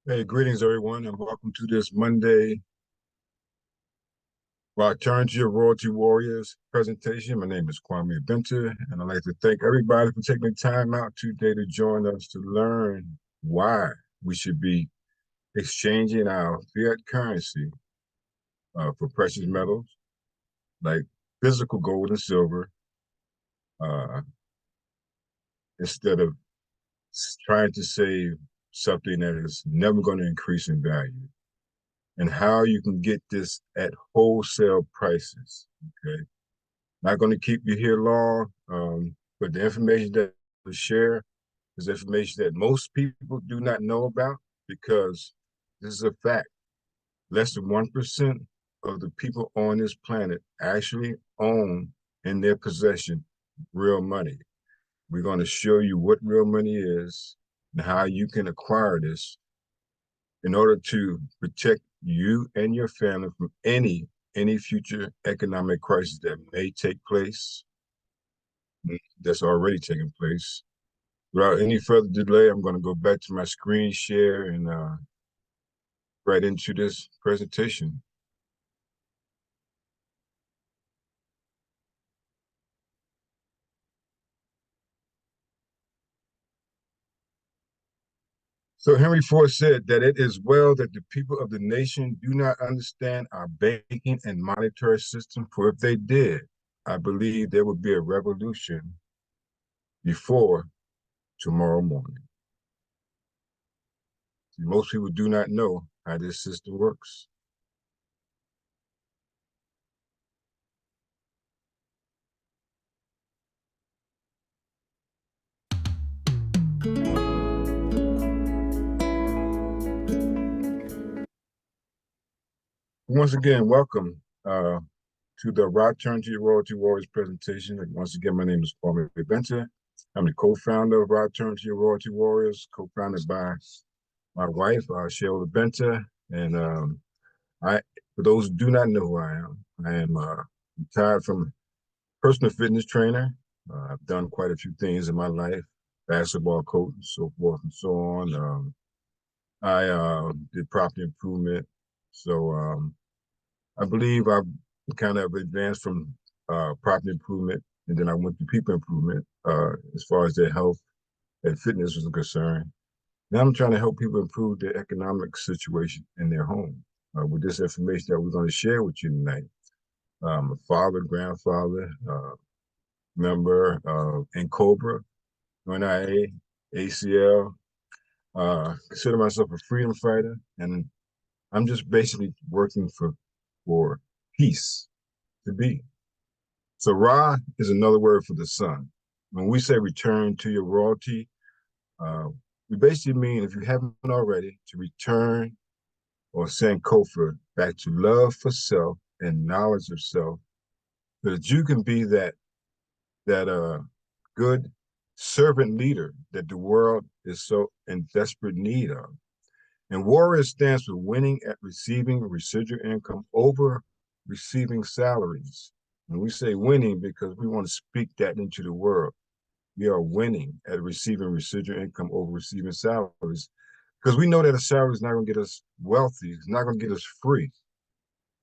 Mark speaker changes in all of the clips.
Speaker 1: Hey, greetings, everyone, and welcome to this Monday Turn to Your Royalty Warriors presentation. My name is Kwame Benter, and I'd like to thank everybody for taking the time out today to join us to learn why we should be exchanging our fiat currency for precious metals like physical gold and silver uh, instead of trying to save something that is never going to increase in value, and how you can get this at wholesale prices. Okay. Not going to keep you here long, but the information that we share is information that most people do not know about because this is a fact. Less than 1% of the people on this planet actually own in their possession real money. We're going to show you what real money is and how you can acquire this in order to protect you and your family from any future economic crisis that may take place, that's already taking place. Without any further delay, I'm going to go back to my screen share and right into this presentation. So Henry Ford said that it is well that the people of the nation do not understand our banking and monetary system, for if they did, I believe there would be a revolution before tomorrow morning. Most people do not know how this system works. Once again, welcome to the Turn to Your Royalty Warriors presentation. And once again, my name is Kwame Benter. I'm the co-founder of Turn to Your Royalty Warriors, co-founded by my wife, Sheila Benter. And I, for those who do not know who I am retired from personal fitness trainer. I've done quite a few things in my life, basketball coach, and so forth and so on. I did property improvement. So I believe I've kind of advanced from property improvement, and then I went to people improvement as far as their health and fitness was concerned. Now I'm trying to help people improve their economic situation in their home with this information that we're going to share with you tonight. A father, grandfather, member in Cobra, NIA, ACL. Consider myself a freedom fighter, and I'm just basically working for peace to be. So Ra is another word for the sun. When we say return to your royalty, uh, we basically mean, if you haven't already, to return or send Kofa back to love for self and knowledge of self, so that you can be that good servant leader that the world is so in desperate need of. And warrior stands for winning at receiving residual income over receiving salaries. And we say winning because we want to speak that into the world. We are winning at receiving residual income over receiving salaries because we know that a salary is not going to get us wealthy. It's not going to get us free.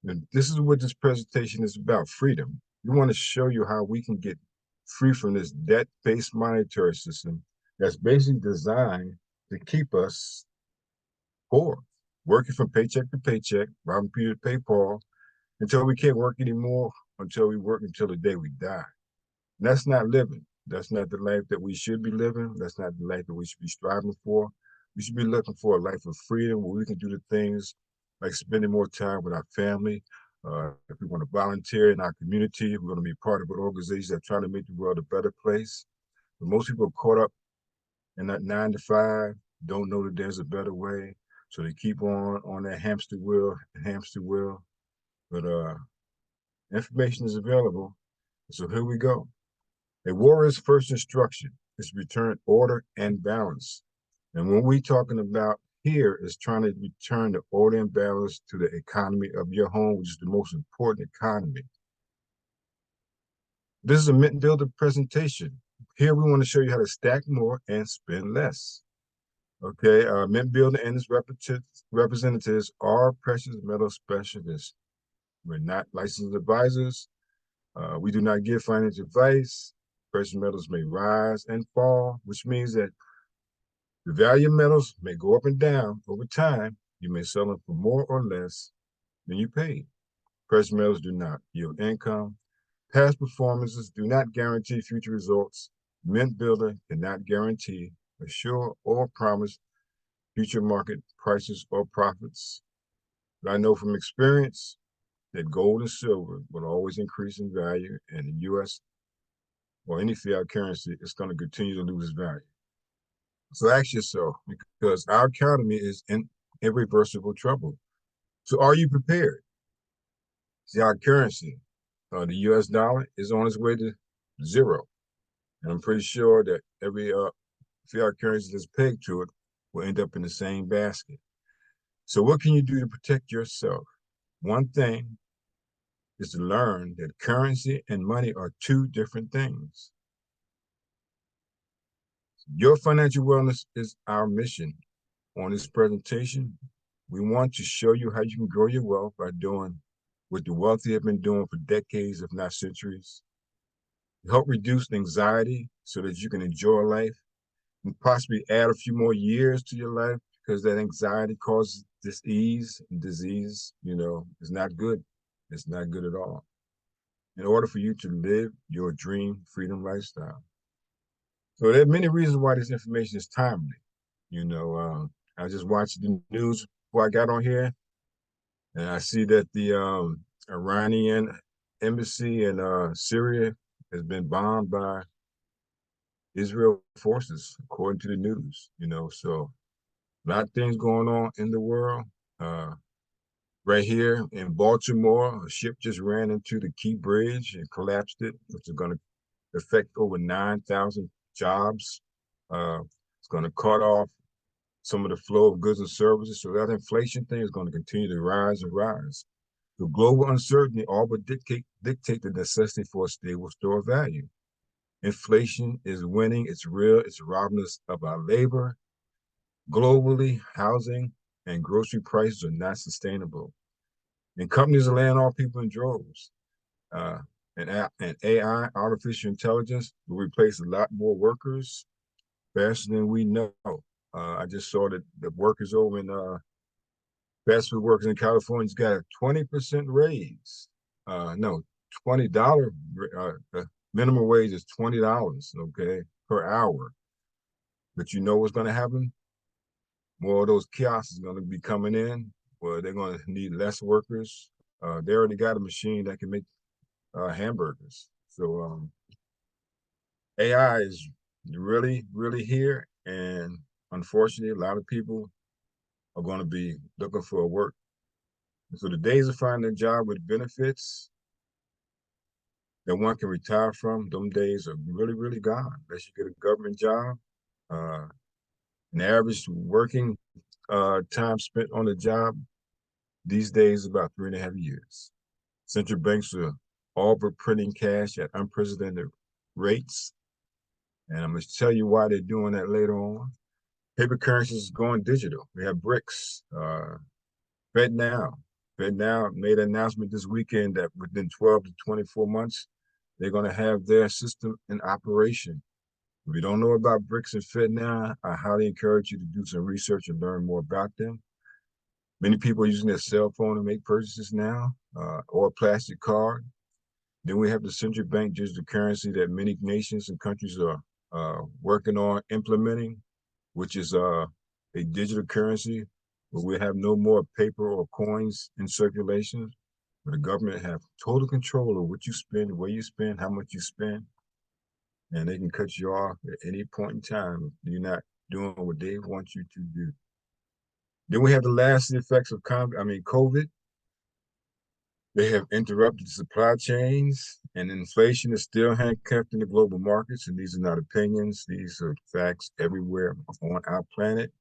Speaker 1: And this is what this presentation is about, freedom. We want to show you how we can get free from this debt-based monetary system that's basically designed to keep us poor, working from paycheck to paycheck, robbing Peter to pay Paul, until we can't work anymore, until we work until the day we die. And that's not living. That's not the life that we should be living. That's not the life that we should be striving for. We should be looking for a life of freedom where we can do the things like spending more time with our family. If we want to volunteer in our community, we're going to be part of an organization that's trying to make the world a better place. But most people are caught up in that 9 to 5, don't know that there's a better way. So they keep on that hamster wheel. But information is available. So here we go. A warrior's first instruction is to return order and balance. And when we're talking about here is trying to return the order and balance to the economy of your home, which is the most important economy. This is a Mintbuilder presentation. Here we want to show you how to stack more and spend less. Okay, Mint Builder and its representatives are precious metal specialists. We're not licensed advisors. We do not give financial advice. Precious metals may rise and fall, which means that the value of metals may go up and down over time. You may sell them for more or less than you paid. Precious metals do not yield income. Past performances do not guarantee future results. Mint Builder cannot guarantee, assure, or promise future market prices or profits. But I know from experience that gold and silver will always increase in value, and the US or any fiat currency is going to continue to lose value. So ask yourself, because our economy is in irreversible trouble. So are you prepared? See, our currency, the US dollar, is on its way to zero. And I'm pretty sure that every fiat currency that's pegged to it will end up in the same basket. So what can you do to protect yourself? One thing is to learn that currency and money are two different things. Your financial wellness is our mission. On this presentation, we want to show you how you can grow your wealth by doing what the wealthy have been doing for decades, if not centuries. Help reduce anxiety so that you can enjoy life and possibly add a few more years to your life, because that anxiety causes disease, and disease, is not good. It's not good at all. In order for you to live your dream freedom lifestyle. So there are many reasons why this information is timely. I just watched the news before I got on here, and I see that the Iranian embassy in Syria has been bombed by Israel forces, according to the news. So a lot of things going on in the world. Right here in Baltimore, a ship just ran into the Key Bridge and collapsed it, which is going to affect over 9,000 jobs. It's going to cut off some of the flow of goods and services. So that inflation thing is going to continue to rise and rise. The global uncertainty all but dictate the necessity for a stable store of value. Inflation is winning. It's real. It's robbing us of our labor. Globally, housing and grocery prices are not sustainable. And companies are laying off people in droves. Uh, and AI, artificial intelligence, will replace a lot more workers faster than we know. I just saw that the workers over in fast food workers in California's got a 20% raise. No, $20. The minimum wage is $20, okay, per hour. But you know what's going to happen? More of those kiosks is going to be coming in, where they're going to need less workers. They already got a machine that can make hamburgers. So AI is really, really here. And unfortunately, a lot of people are going to be looking for work. So the days of finding a job with benefits that one can retire from, them days are really, really gone. Unless you get a government job. Uh, an average working time spent on the job these days is about 3.5 years. Central banks are all but printing cash at unprecedented rates. And I'm going to tell you why they're doing that later on. Paper currencies is going digital. We have BRICS, FedNow. FedNow made an announcement this weekend that within 12 to 24 months, they're going to have their system in operation. If you don't know about BRICS and FedNow, I highly encourage you to do some research and learn more about them. Many people are using their cell phone to make purchases now, or a plastic card. Then we have the central bank digital currency that many nations and countries are working on implementing, which is a digital currency where we have no more paper or coins in circulation, where the government have total control of what you spend, where you spend, how much you spend, and they can cut you off at any point in time if you're not doing what they want you to do. Then we have the lasting effects of COVID. They have interrupted supply chains, and inflation is still handcuffed in the global markets. And these are not opinions; these are facts everywhere on our planet.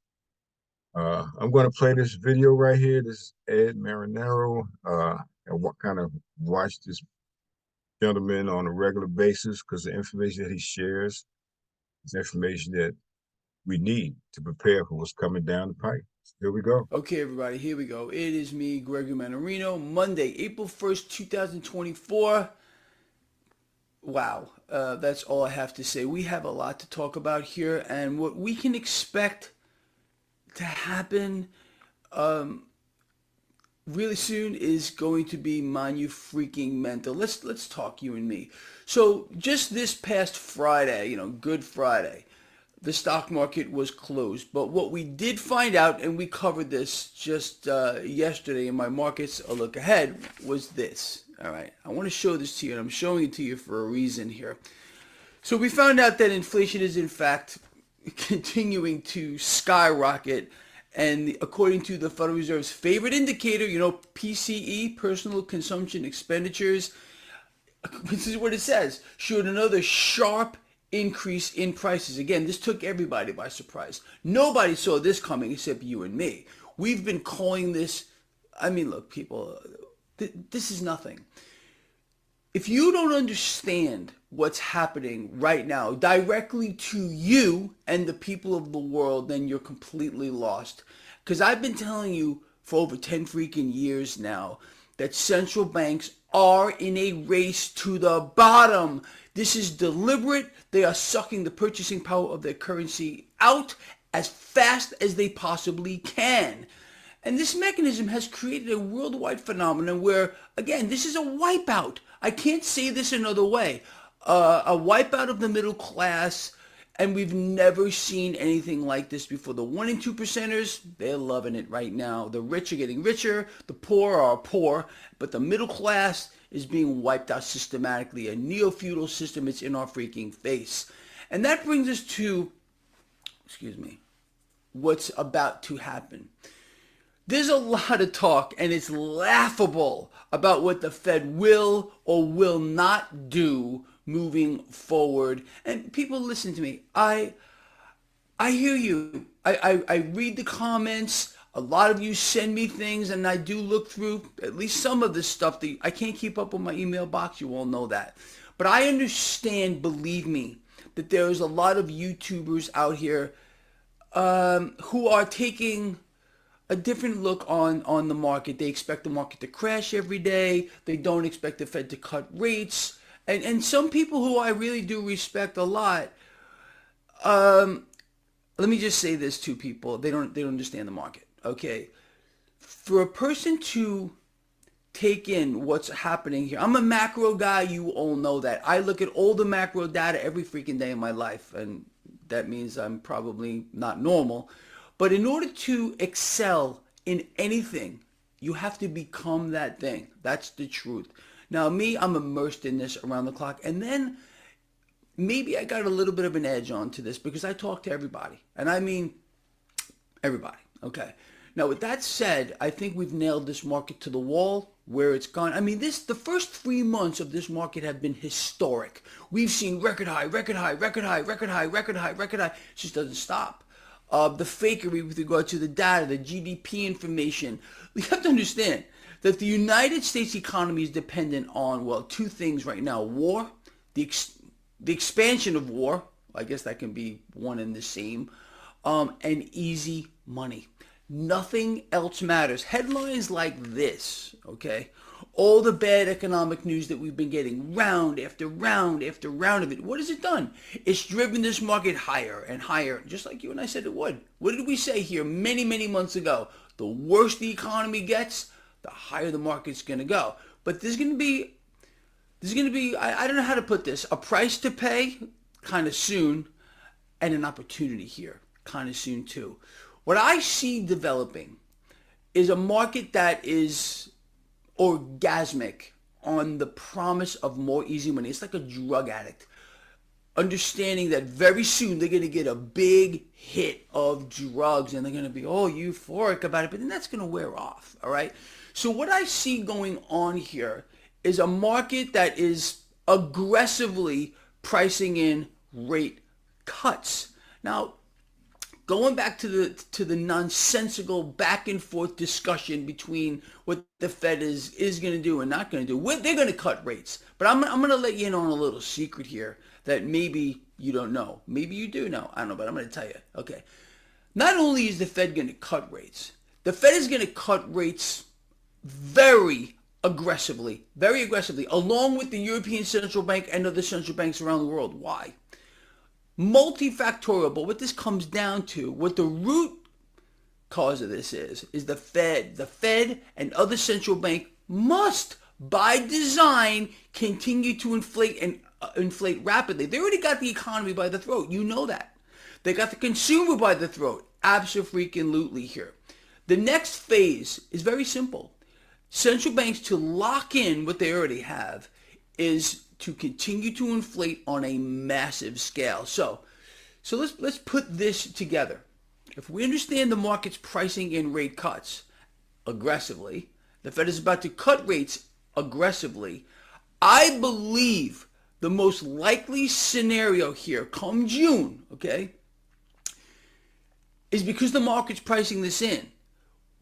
Speaker 1: I'm going to play this video right here. This is Ed Marinero. I kind of watch this gentleman on a regular basis because the information that he shares is information that we need to prepare for what's coming down the pipe. Here we go.
Speaker 2: Okay, everybody, here we go. It is me, Gregory Manarino, Monday, April 1st, 2024. Wow, that's all I have to say. We have a lot to talk about here, and what we can expect to happen really soon is going to be freaking mental. Let's talk, you and me. So just this past Friday, Good Friday, the stock market was closed. But what we did find out, and we covered this just yesterday in my Markets A Look Ahead, was this. All right, I want to show this to you, and I'm showing it to you for a reason here. So we found out that inflation is in fact continuing to skyrocket. And according to the Federal Reserve's favorite indicator, PCE, personal consumption expenditures, this is what it says, showed another sharp increase in prices. Again, this took everybody by surprise. Nobody saw this coming except you and me. We've been calling this, look, people, this is nothing. If you don't understand what's happening right now directly to you and the people of the world, then you're completely lost. Because I've been telling you for over 10 freaking years now that central banks are in a race to the bottom. This is deliberate. They are sucking the purchasing power of their currency out as fast as they possibly can. And this mechanism has created a worldwide phenomenon where, again, this is a wipeout. I can't say this another way. A wipeout of the middle class, and we've never seen anything like this before. The 1 and 2 percenters, they're loving it right now. The rich are getting richer, the poor are poor, but the middle class is being wiped out systematically. A neo-feudal system, it's in our freaking face. And that brings us to, what's about to happen. There's a lot of talk, and it's laughable about what the Fed will or will not do moving forward. And people, listen to me. I hear you. I read the comments. A lot of you send me things, and I do look through at least some of this stuff. I can't keep up with my email box. You all know that. But I understand, believe me, that there's a lot of YouTubers out here who are taking a different look on the market. They expect the market to crash every day. They don't expect the Fed to cut rates. And some people who I really do respect a lot, let me just say this to people. They don't understand the market. Okay. For a person to take in what's happening here, I'm a macro guy. You all know that. I look at all the macro data every freaking day in my life. And that means I'm probably not normal. But in order to excel in anything, you have to become that thing. That's the truth. Now, me, I'm immersed in this around the clock. And then maybe I got a little bit of an edge onto this because I talk to everybody. And I mean everybody. Okay. Now, with that said, I think we've nailed this market to the wall where it's gone. The first 3 months of this market have been historic. We've seen record high, record high, record high, record high, record high, record high. It just doesn't stop. The fakery with regard to the data, the GDP information. You have to understand that the United States economy is dependent on, well, two things right now. War, the expansion of war, I guess that can be one and the same, and easy money. Nothing else matters. Headlines like this, okay? All the bad economic news that we've been getting, round after round after round of it. What has it done? It's driven this market higher and higher, just like you and I said it would. What did we say here many, many months ago? The worse the economy gets, the higher the market's going to go. But there's going to be, I don't know how to put this, a price to pay kind of soon, and an opportunity here kind of soon too. What I see developing is a market that is orgasmic on the promise of more easy money. It's like a drug addict, understanding that very soon they're going to get a big hit of drugs and they're going to be all euphoric about it, but then that's going to wear off, all right? So what I see going on here is a market that is aggressively pricing in rate cuts. Now, going back to the nonsensical back and forth discussion between what the Fed is going to do and not going to do. They're going to cut rates. But I'm going to let you in on a little secret here that maybe you don't know. Maybe you do know. I don't know, but I'm going to tell you. Okay. Not only is the Fed going to cut rates, the Fed is going to cut rates very aggressively, along with the European Central Bank and other central banks around the world. Why? Multifactorial, but what this comes down to, what the root cause of this is the Fed. The Fed and other central bank must, by design, continue to inflate rapidly. They already got the economy by the throat. You know that. They got the consumer by the throat. Abso-freaking-lutely here. The next phase is very simple. Central banks, to lock in what they already have, is to continue to inflate on a massive scale. So let's put this together. If we understand the market's pricing in rate cuts aggressively, the Fed is about to cut rates aggressively. I believe the most likely scenario here come June, okay, is because the market's pricing this in.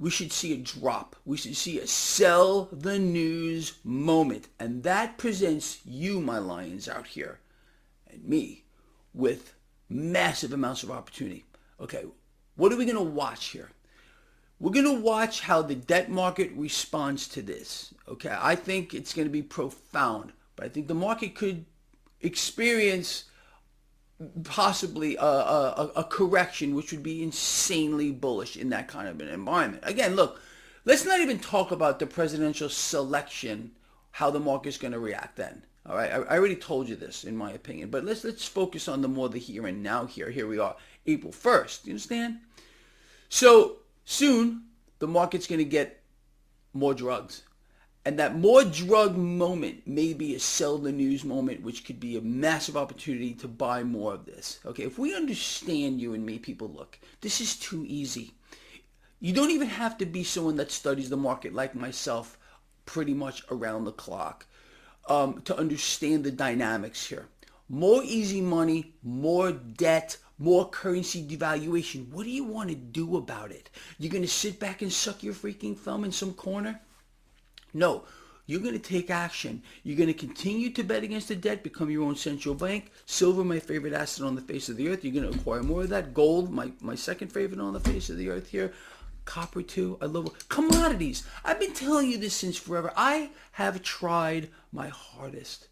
Speaker 2: We should see a drop. We should see a sell the news moment. And that presents you, my lions out here, and me, with massive amounts of opportunity. Okay, what are we going to watch here? We're going to watch how the debt market responds to this. Okay, I think it's going to be profound. But I think the market could experience possibly a correction, which would be insanely bullish in that kind of an environment. Again, look, let's not even talk about the presidential selection, how the market's going to react then. All right, I already told you this, in my opinion, but let's focus on the here and now here. Here we are, April 1st. You understand? So soon, the market's going to get more drugs. And that more drug moment may be a sell the news moment, which could be a massive opportunity to buy more of this. Okay, if we understand, you and me, people, look, this is too easy. You don't even have to be someone that studies the market like myself pretty much around the clock to understand the dynamics here. More easy money, more debt, more currency devaluation. What do you want to do about it? You're going to sit back and suck your freaking thumb in some corner? No, you're going to take action. You're going to continue to bet against the debt, become your own central bank. Silver, my favorite asset on the face of the earth. You're going to acquire more of that. Gold, my second favorite on the face of the earth here. Copper too. I love commodities. I've been telling you this since forever. I have tried my hardest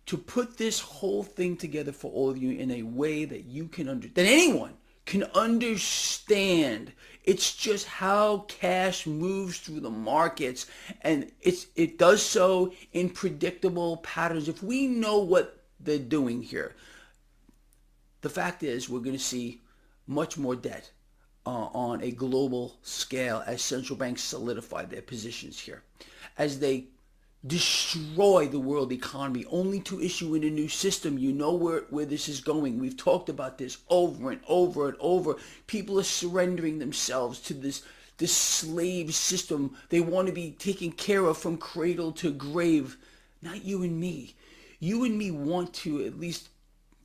Speaker 2: to put this whole thing together for all of you in a way that you can that anyone can understand. It's just how cash moves through the markets, and it does so in predictable patterns. If we know what they're doing here, the fact is we're going to see much more debt on a global scale as central banks solidify their positions here, as they destroy the world economy only to issue in a new system. You know where this is going. We've talked about this over and over and over. People are surrendering themselves to this slave system. They want to be taken care of from cradle to grave. Not you and me. You and me want to at least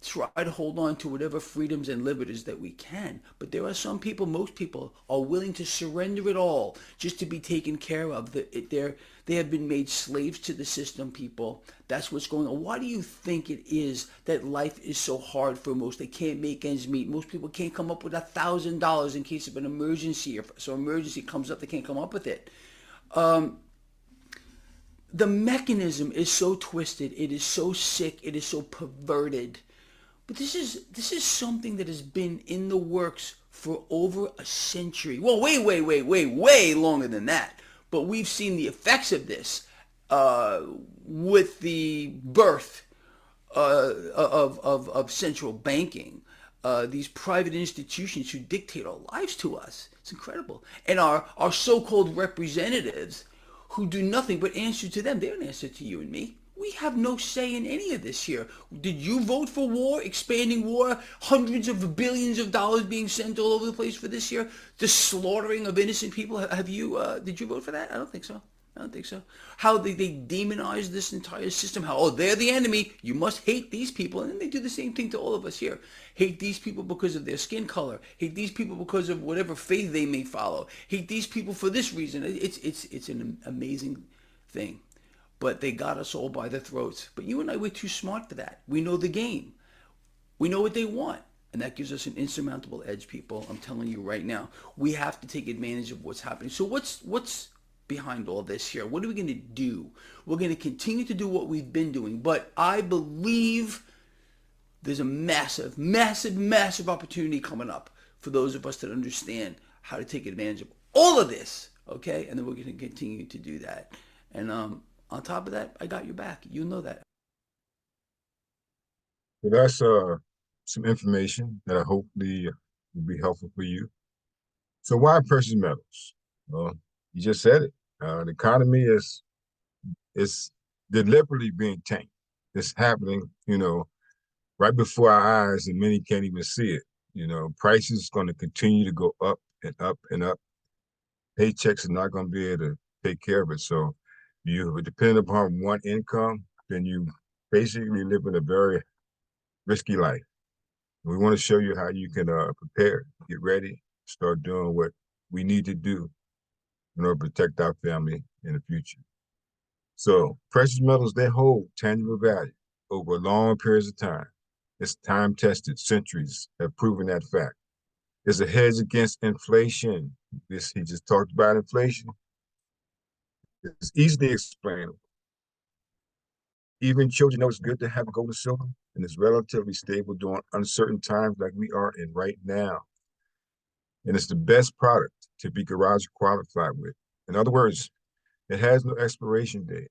Speaker 2: try to hold on to whatever freedoms and liberties that we can. But there are some people, most people, are willing to surrender it all just to be taken care of. They have been made slaves to the system, people. That's what's going on. Why do you think it is that life is so hard for most? They can't make ends meet. Most people can't come up with $1,000 in case of an emergency. If so emergency comes up, they can't come up with it. The mechanism is so twisted. It is so sick. It is so perverted. But this is something that has been in the works for over a century. Well, way longer than that. But we've seen the effects of this with the birth of central banking. These private institutions who dictate our lives to us. It's incredible. And our so-called representatives who do nothing but answer to them. They don't answer to you and me. We have no say in any of this here. Did you vote for war, expanding war, hundreds of billions of dollars being sent all over the place for this year, the slaughtering of innocent people? Have you? Did you vote for that? I don't think so. How they demonize this entire system. How, they're the enemy. You must hate these people. And then they do the same thing to all of us here. Hate these people because of their skin color. Hate these people because of whatever faith they may follow. Hate these people for this reason. It's an amazing thing. But they got us all by the throats. But you and I, we're too smart for that. We know the game. We know what they want. And that gives us an insurmountable edge, people. I'm telling you right now. We have to take advantage of what's happening. So what's behind all this here? What are we going to do? We're going to continue to do what we've been doing. But I believe there's a massive, massive, massive opportunity coming up for those of us that understand how to take advantage of all of this. Okay? And then we're going to continue to do that. And on top of that, I got your back. You know that.
Speaker 1: So that's some information that I hopefully will be helpful for you. So why precious metals? Well, you just said it. The economy is deliberately being tanked. It's happening, right before our eyes, and many can't even see it. Prices going to continue to go up and up and up. Paychecks are not going to be able to take care of it. So you depend upon one income, then you basically live in a very risky life. We want to show you how you can prepare, get ready, start doing what we need to do in order to protect our family in the future. So precious metals, they hold tangible value over long periods of time. It's time tested, centuries have proven that fact. It's a hedge against inflation. He just talked about inflation. It's easily explainable. Even children know it's good to have gold and silver, and it's relatively stable during uncertain times like we are in right now. And it's the best product to be garage qualified with. In other words, it has no expiration date.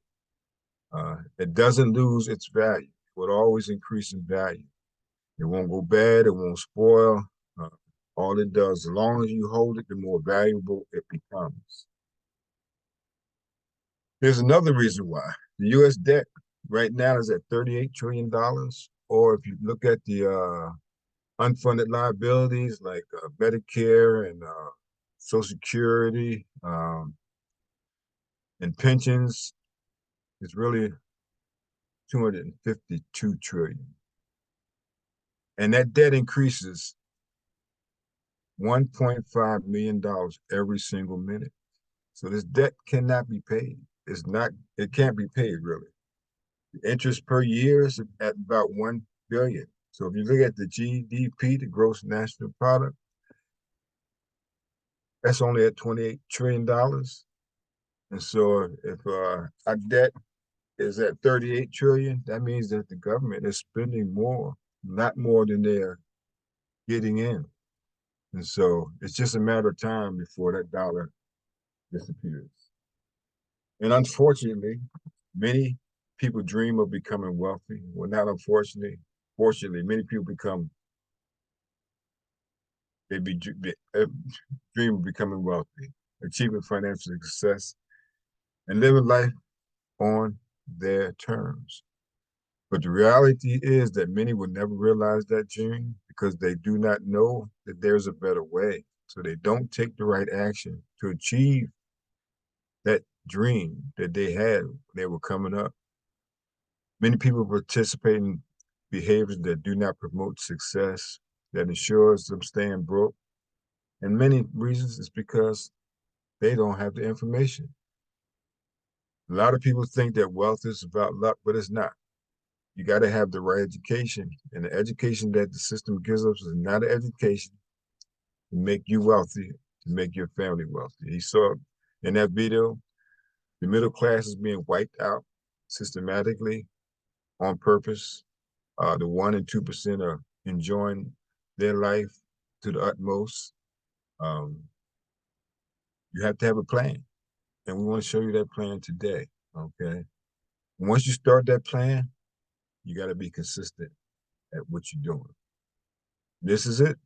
Speaker 1: It doesn't lose its value. It will always increase in value. It won't go bad. It won't spoil. Uh, all it does, as long as you hold it, the more valuable it becomes. There's another reason why. The U.S. debt right now is at $38 trillion. Or if you look at the unfunded liabilities like Medicare and Social Security and pensions, it's really 252 trillion. And that debt increases $1.5 million every single minute. So this debt cannot be paid. It can't be paid really. The interest per year is at about 1 billion. So if you look at the GDP, the gross national product, that's only at $28 trillion. And so if our debt is at 38 trillion, that means that the government is spending more, not more than they're getting in. And so it's just a matter of time before that dollar disappears. And unfortunately, many people dream of becoming wealthy. Well, not unfortunately, fortunately, many people dream of becoming wealthy, achieving financial success, and living life on their terms. But the reality is that many will never realize that dream because they do not know that there's a better way. So they don't take the right action to achieve that dream that they had when they were coming up. Many people participate in behaviors that do not promote success, that ensures them staying broke. And many reasons is because they don't have the information. A lot of people think that wealth is about luck, but it's not. You got to have the right education. And the education that the system gives us is not an education to make you wealthy, to make your family wealthy. He saw in that video, the middle class is being wiped out systematically on purpose. The 1% and 2% are enjoying their life to the utmost. Um, you have to have a plan. And we want to show you that plan today. Okay. Once you start that plan, you got to be consistent at what you're doing. This is it.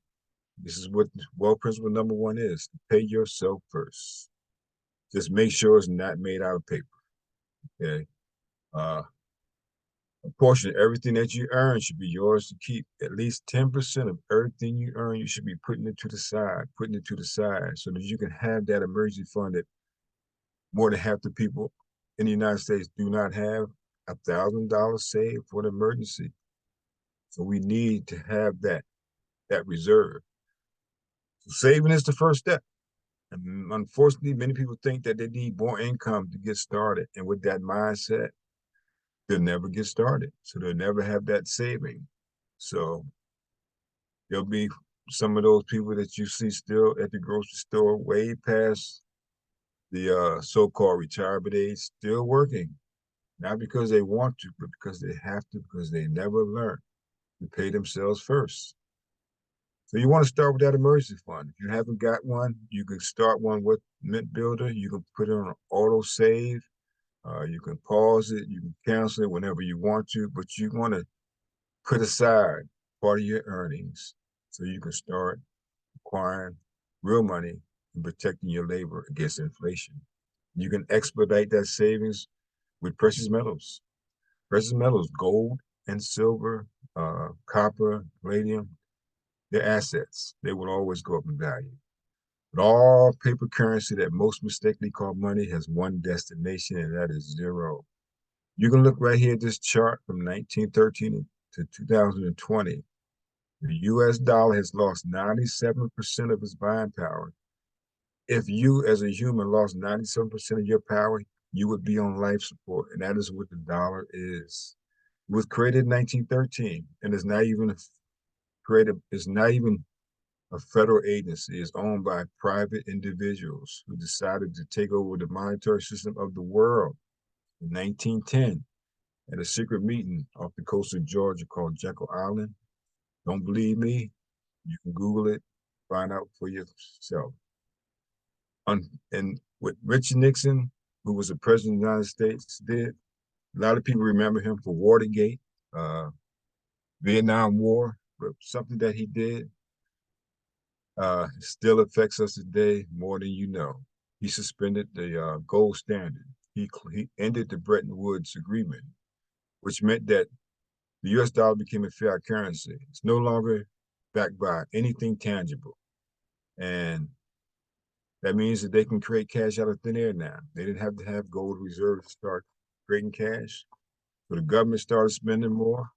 Speaker 1: This is what wealth principle number one is: pay yourself first. Just make sure it's not made out of paper. Okay. A portion of everything that you earn should be yours to keep. At least 10% of everything you earn, you should be putting it to the side so that you can have that emergency fund that more than half the people in the United States do not have $1,000 saved for an emergency. So we need to have that reserve. So saving is the first step. And unfortunately, many people think that they need more income to get started. And with that mindset, they'll never get started. So they'll never have that saving. So There'll be some of those people that you see still at the grocery store, way past the so-called retirement age, still working, not because they want to, but because they have to, because they never learned to pay themselves first. So you want to start with that emergency fund. If you haven't got one, you can start one with Mint Builder. You can put it on auto save. You can pause it. You can cancel it whenever you want to, but you want to put aside part of your earnings so you can start acquiring real money and protecting your labor against inflation. You can expedite that savings with precious metals. Precious metals, gold and silver, copper, palladium, they're assets. They will always go up in value. But all paper currency that most mistakenly call money has one destination, and that is zero. You can look right here at this chart from 1913 to 2020. The US dollar has lost 97% of its buying power. If you, as a human, lost 97% of your power, you would be on life support, and that is what the dollar is. It was created in 1913, and it's not even created. It's not even a federal agency. It's owned by private individuals who decided to take over the monetary system of the world in 1910 at a secret meeting off the coast of Georgia called Jekyll Island. Don't believe me? You can Google it, find out for yourself. And what Richard Nixon, who was the president of the United States, did, a lot of people remember him for Watergate, Vietnam War, but something that he did still affects us today more than you know. He suspended the gold standard. He ended the Bretton Woods Agreement, which meant that the U.S. dollar became a fiat currency. It's no longer backed by anything tangible. And that means that they can create cash out of thin air now. They didn't have to have gold reserves to start creating cash. So the government started spending more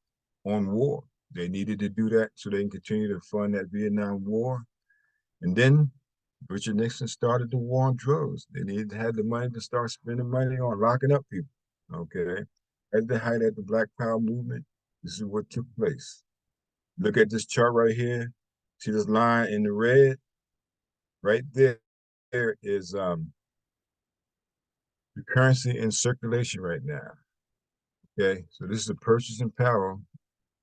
Speaker 1: on war. They needed to do that so they can continue to fund that Vietnam War. And then Richard Nixon started the war on drugs. They needed to have the money to start spending money on locking up people. Okay. At the height of the Black Power movement, this is what took place. Look at this chart right here. See this line in the red? Right there is the currency in circulation right now. Okay, so this is the purchasing power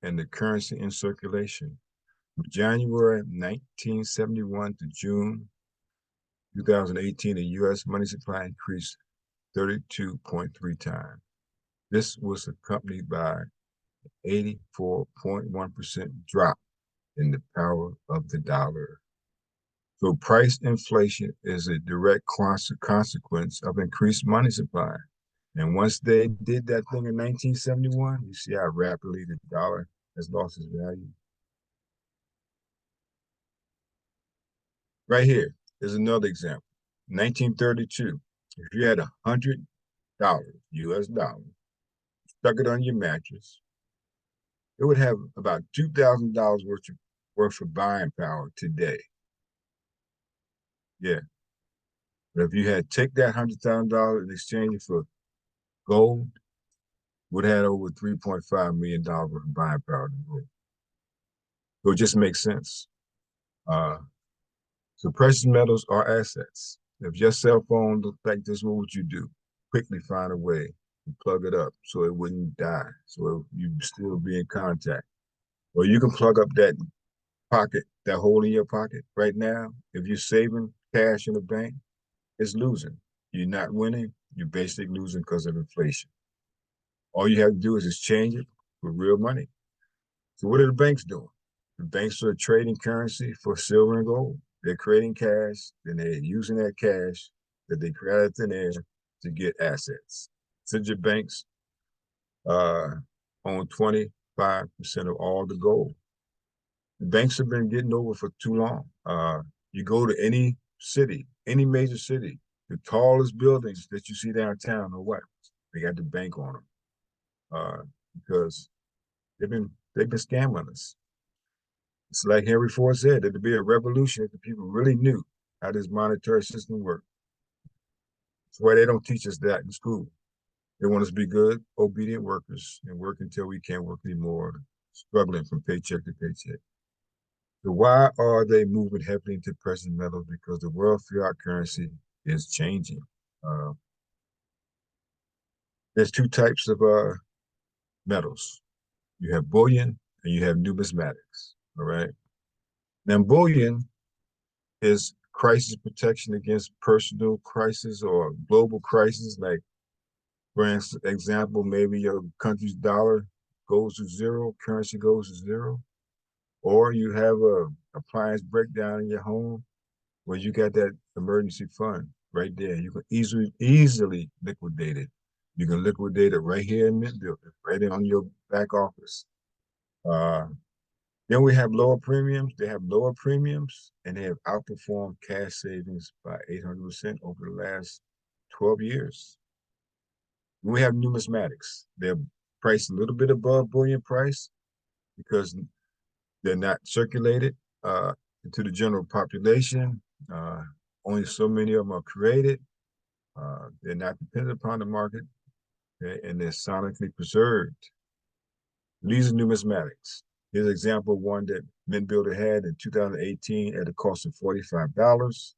Speaker 1: and the currency in circulation. From January 1971 to June 2018, the U.S. money supply increased 32.3 times. This was accompanied by 84.1% drop in the power of the dollar. So price inflation is a direct consequence of increased money supply. And once they did that thing in 1971, you see how rapidly the dollar has lost its value. Right here is another example. 1932, if you had $100 US dollars, stuck it on your mattress, it would have about $2,000 worth of buying power today. Yeah. But if you had take that $100,000 and exchange it for gold, would have had over $3.5 million worth of buying power. So it just makes sense. Uh, so precious metals are assets. If your cell phone looked like this, what would you do? Quickly find a way to plug it up so it wouldn't die, so you'd still be in contact. Or you can plug up that pocket, that hole in your pocket right now. If you're saving cash in the bank, it's losing. You're not winning. You're basically losing because of inflation. All you have to do is just change it for real money. So what are the banks doing? The banks are trading currency for silver and gold. They're creating cash, then they're using that cash that they created in air to get assets. Central banks uh, own 25% of all the gold. The banks have been getting over for too long. You go to any city, any major city, the tallest buildings that you see downtown are what? They got the bank on them because they've been scamming us. It's like Henry Ford said, there'd be a revolution if the people really knew how this monetary system worked. That's why they don't teach us that in school. They want us to be good, obedient workers and work until we can't work anymore, struggling from paycheck to paycheck. So why are they moving heavily into precious metals? Because the world fiat currency is changing. Uh, there's two types of metals. You have bullion and you have numismatics. All right. Now, bullion is crisis protection against personal crisis or global crisis. Like, for example, maybe your country's dollar goes to zero, currency goes to zero, or you have a appliance breakdown in your home where you got that emergency fund right there. You can easily liquidate it. You can liquidate it right here in Mintbuilder, right on your back office. Uh, then we have lower premiums. They have lower premiums and they have outperformed cash savings by 800% over the last 12 years. We have numismatics. They're priced a little bit above bullion price because they're not circulated to the general population. Uh, Only so many of them are created. They're not dependent upon the market, okay, and they're sonically preserved. These are numismatics. Here's an example of one that Mintbuilder had in 2018 at a cost of $45.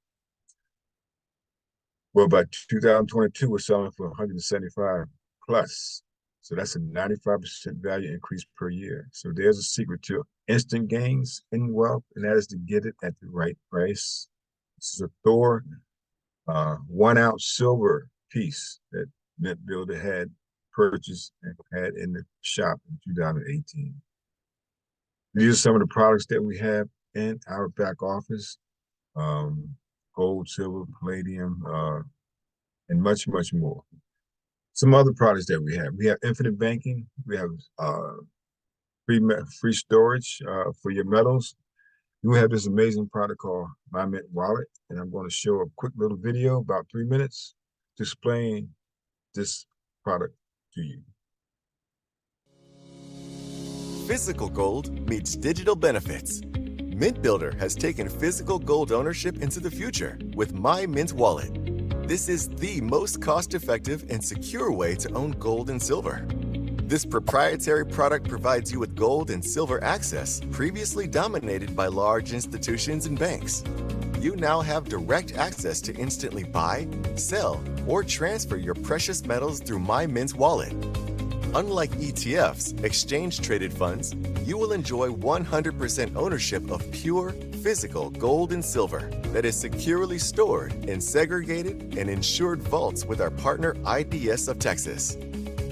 Speaker 1: Well, by 2022, we're selling for 175 plus. So that's a 95% value increase per year. So there's a secret to instant gains in wealth, and that is to get it at the right price. This is a Thor 1 ounce silver piece that Mintbuilder had purchased and had in the shop in 2018. These are some of the products that we have in our back office. Gold, silver, palladium, and much, much more. Some other products that we have. We have infinite banking. We have free storage for your metals. We have this amazing product called My Mint Wallet, and I'm going to show a quick little video, about 3 minutes, to explain this product to you.
Speaker 3: Physical gold meets digital benefits. Mintbuilder has taken physical gold ownership into the future with My Mint Wallet. This is the most cost-effective and secure way to own gold and silver. This proprietary product provides you with gold and silver access previously dominated by large institutions and banks. You now have direct access to instantly buy, sell, or transfer your precious metals through My Mint Wallet. Unlike ETFs, exchange-traded funds, you will enjoy 100% ownership of pure, physical gold and silver that is securely stored in segregated and insured vaults with our partner IDS of Texas.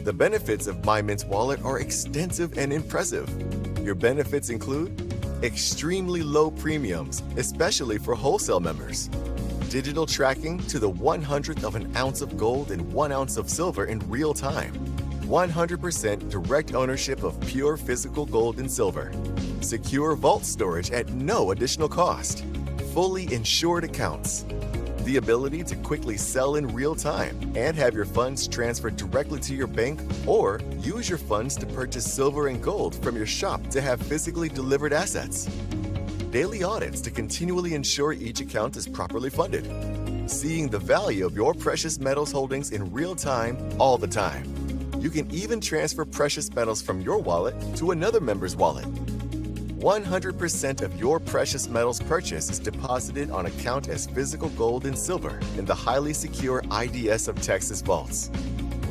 Speaker 3: The benefits of My Mint Wallet are extensive and impressive. Your benefits include extremely low premiums, especially for wholesale members, digital tracking to the 100th of an ounce of gold and 1 ounce of silver in real time, 100% direct ownership of pure physical gold and silver, secure vault storage at no additional cost, fully insured accounts, the ability to quickly sell in real time and have your funds transferred directly to your bank, or use your funds to purchase silver and gold from your shop to have physically delivered assets. Daily audits to continually ensure each account is properly funded. Seeing the value of your precious metals holdings in real time, all the time. You can even transfer precious metals from your wallet to another member's wallet. 100% of your precious metals purchase is deposited on account as physical gold and silver in the highly secure IDS of Texas vaults.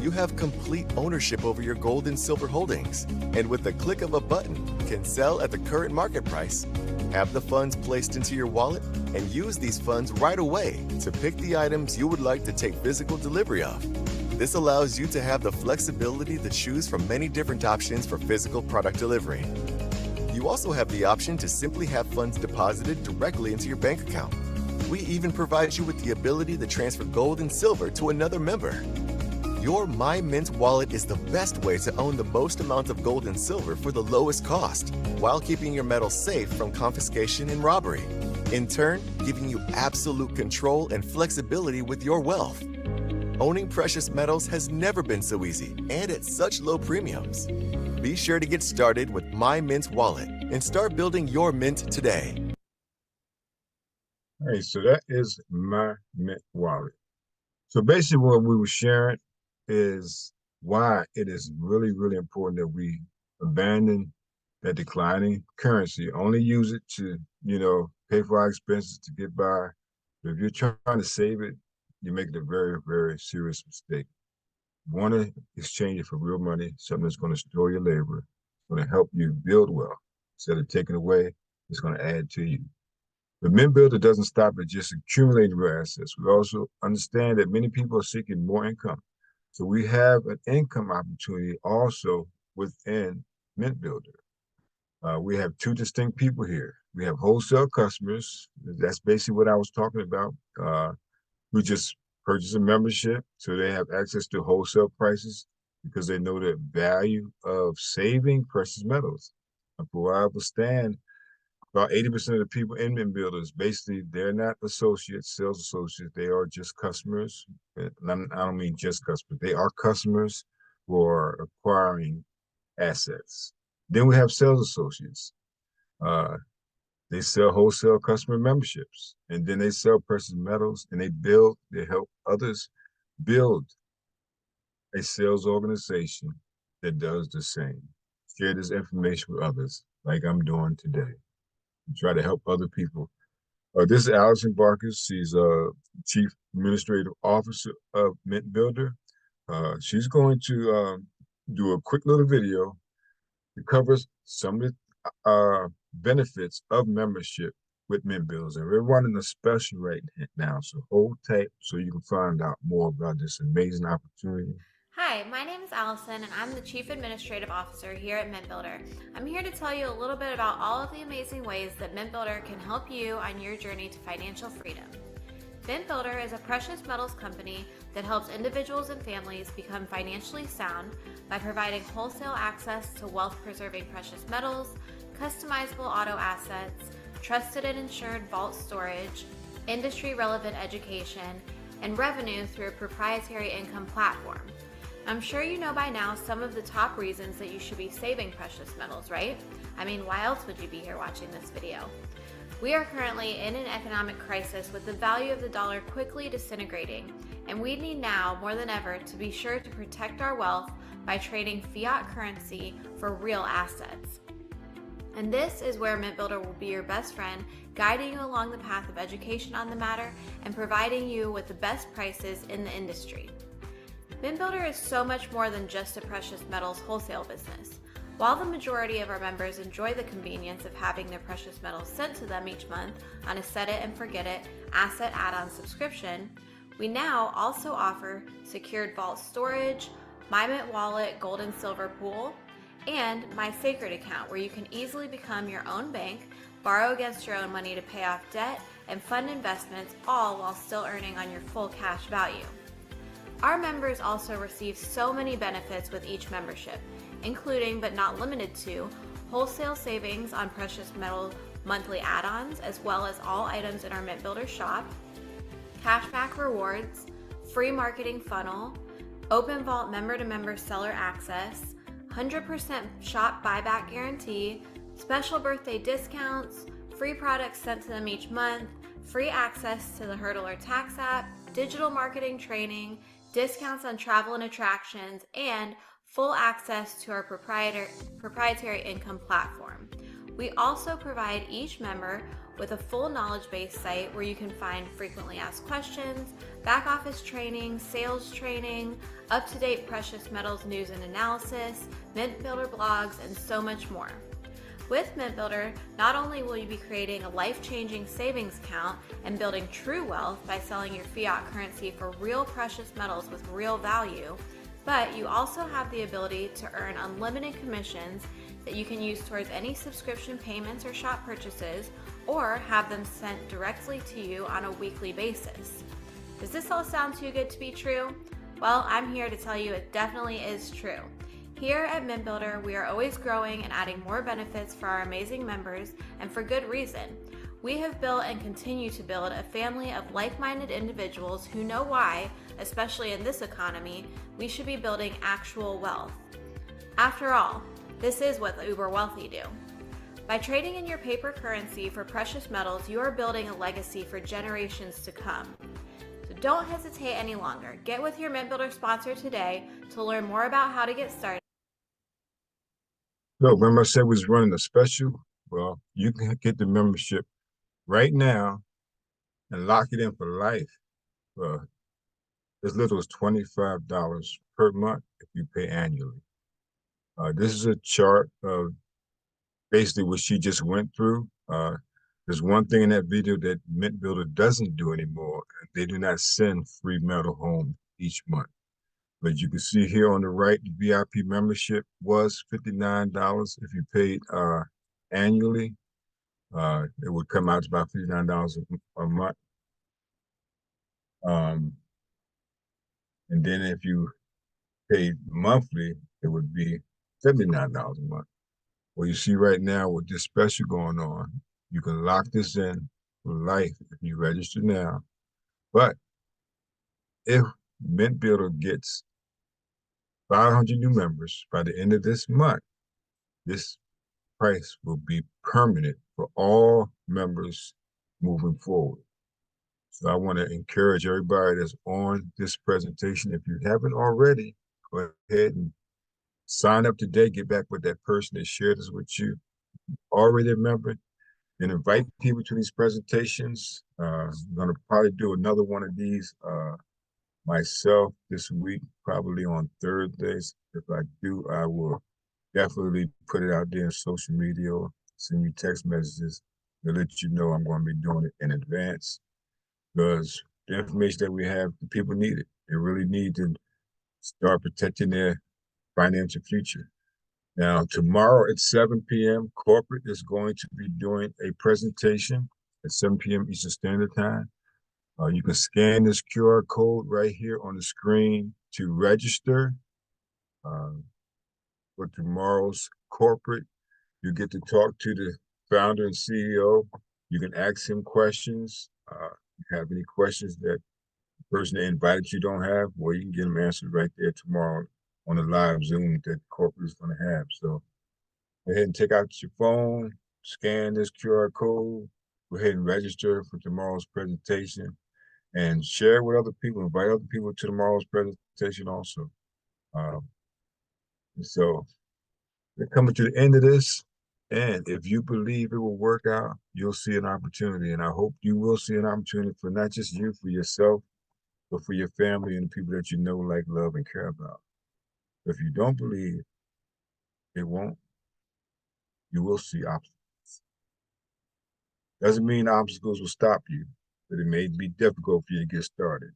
Speaker 3: You have complete ownership over your gold and silver holdings, and with the click of a button, can sell at the current market price, have the funds placed into your wallet, and use these funds right away to pick the items you would like to take physical delivery of. This allows you to have the flexibility to choose from many different options for physical product delivery. You also have the option to simply have funds deposited directly into your bank account. We even provide you with the ability to transfer gold and silver to another member. Your My Mint wallet is the best way to own the most amount of gold and silver for the lowest cost, while keeping your metals safe from confiscation and robbery. In turn, giving you absolute control and flexibility with your wealth. Owning precious metals has never been so easy and at such low premiums. Be sure to get started with My Mint Wallet and start building your mint today.
Speaker 1: All right, so that is My Mint Wallet. So basically what we were sharing is why it is really, really important that we abandon that declining currency, only use it to, pay for our expenses to get by. But if you're trying to save it, you're making a very, very serious mistake. You want to exchange it for real money, something that's going to store your labor, going to help you build wealth. Instead of taking away, it's going to add to you. The Mint Builder doesn't stop at just accumulating real assets. We also understand that many people are seeking more income. So we have an income opportunity also within Mint Builder. We have two distinct people here. We have wholesale customers. That's basically what I was talking about. Who just purchase a membership so they have access to wholesale prices because they know the value of saving precious metals. And for what I understand, about 80% of the people in Mint Builders, basically, they're not associates, sales associates. They are just customers. And I don't mean just customers. They are customers who are acquiring assets. Then we have sales associates. Uh, they sell wholesale customer memberships, and then they sell precious metals, and they help others build a sales organization that does the same. Share this information with others, like I'm doing today. Try to help other people. This is Allison Barkers. She's Chief Administrative Officer of Mint Builder. She's going to do a quick little video that covers some of the benefits of membership with Mint Builders. And we're running a special right now, so hold tight so you can find out more about this amazing opportunity.
Speaker 4: Hi, my name is Allison and I'm the Chief Administrative Officer here at Mintbuilder. I'm here to tell you a little bit about all of the amazing ways that Mintbuilder can help you on your journey to financial freedom. Mintbuilder is a precious metals company that helps individuals and families become financially sound by providing wholesale access to wealth-preserving precious metals, customizable auto assets, trusted and insured vault storage, industry-relevant education, and revenue through a proprietary income platform. I'm sure you know by now some of the top reasons that you should be saving precious metals, right? I mean, why else would you be here watching this video? We are currently in an economic crisis with the value of the dollar quickly disintegrating, and we need now more than ever to be sure to protect our wealth by trading fiat currency for real assets. And this is where Mintbuilder will be your best friend, guiding you along the path of education on the matter and providing you with the best prices in the industry. Mintbuilder is so much more than just a precious metals wholesale business. While the majority of our members enjoy the convenience of having their precious metals sent to them each month on a set it and forget it asset add-on subscription, we now also offer secured vault storage, My Mint Wallet Gold and Silver Pool, and My Sacred Account, where you can easily become your own bank, borrow against your own money to pay off debt, and fund investments, all while still earning on your full cash value. Our members also receive so many benefits with each membership, including but not limited to wholesale savings on precious metal monthly add-ons, as well as all items in our Mint Builder shop, cashback rewards, free marketing funnel, open vault member-to-member seller access, 100% shop buyback guarantee, special birthday discounts, free products sent to them each month, free access to the Hurdler tax app, digital marketing training, discounts on travel and attractions, and full access to our proprietary income platform. We also provide each member with a full knowledge base site where you can find frequently asked questions, back office training, sales training, up-to-date precious metals news and analysis, Mint Builder blogs, and so much more. With Mintbuilder, not only will you be creating a life-changing savings account and building true wealth by selling your fiat currency for real precious metals with real value, but you also have the ability to earn unlimited commissions that you can use towards any subscription payments or shop purchases, or have them sent directly to you on a weekly basis. Does this all sound too good to be true? Well, I'm here to tell you it definitely is true. Here at Mintbuilder, we are always growing and adding more benefits for our amazing members, and for good reason. We have built and continue to build a family of like-minded individuals who know why, especially in this economy, we should be building actual wealth. After all, this is what the uber wealthy do. By trading in your paper currency for precious metals, you are building a legacy for generations to come. So don't hesitate any longer. Get with your Mintbuilder sponsor today to learn more about how to get started.
Speaker 1: So remember I said we was running a special? Well, you can get the membership right now and lock it in for life for as little as $25 per month if you pay annually. This is a chart of basically what she just went through. There's one thing in that video that Mint Builder doesn't do anymore. They do not send free metal home each month. But you can see here on the right, the VIP membership was $59. If you paid annually, it would come out to about $59 a month. And then if you paid monthly, it would be $79 a month. Well, you see right now with this special going on, you can lock this in for life if you register now. But if Mint Builder gets 500 new members by the end of this month, this price will be permanent for all members moving forward. So I want to encourage everybody that's on this presentation, if you haven't already, go ahead and sign up today, get back with that person that shared this with you. Already a member, and invite people to these presentations. I'm going to probably do another one of these myself this week, probably on Thursdays. If I do, I will definitely put it out there in social media or send you text messages to let you know I'm going to be doing it in advance, because the information that we have, the people need it. They really need to start protecting their financial future. Now, tomorrow at 7 p.m., corporate is going to be doing a presentation at 7 p.m. Eastern Standard Time. You can scan this QR code right here on the screen to register for tomorrow's corporate. You get to talk to the founder and CEO. You can ask him questions. If you have any questions that the person that invited you don't have, well, you can get them answered right there tomorrow on the live Zoom that corporate is going to have. So go ahead and take out your phone, scan this QR code, go ahead and register for tomorrow's presentation, and share with other people, invite other people to tomorrow's presentation also. So we're coming to the end of this, and if you believe it will work out, you'll see an opportunity, and I hope you will see an opportunity for not just you, for yourself, but for your family and the people that you know, like, love, and care about. If you don't believe it won't, you will see obstacles. Doesn't mean obstacles will stop you, but it may be difficult for you to get started.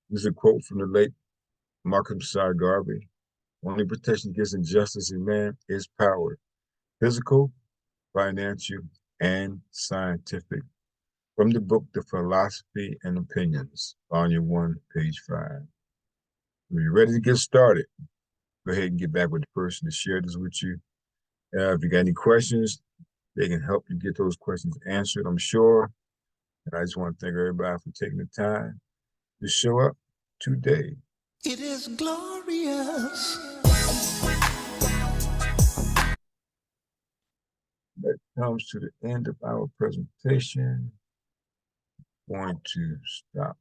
Speaker 1: This is a quote from the late Markham Sar Garvey. Only protection against injustice in man is power, physical, financial, and scientific. From the book, The Philosophy and Opinions, Volume 1, page 5. When you're ready to get started, go ahead and get back with the person that shared this with you. If you got any questions, they can help you get those questions answered, I'm sure. And I just want to thank everybody for taking the time to show up today.
Speaker 5: It is glorious.
Speaker 1: That comes to the end of our presentation. I'm going to stop.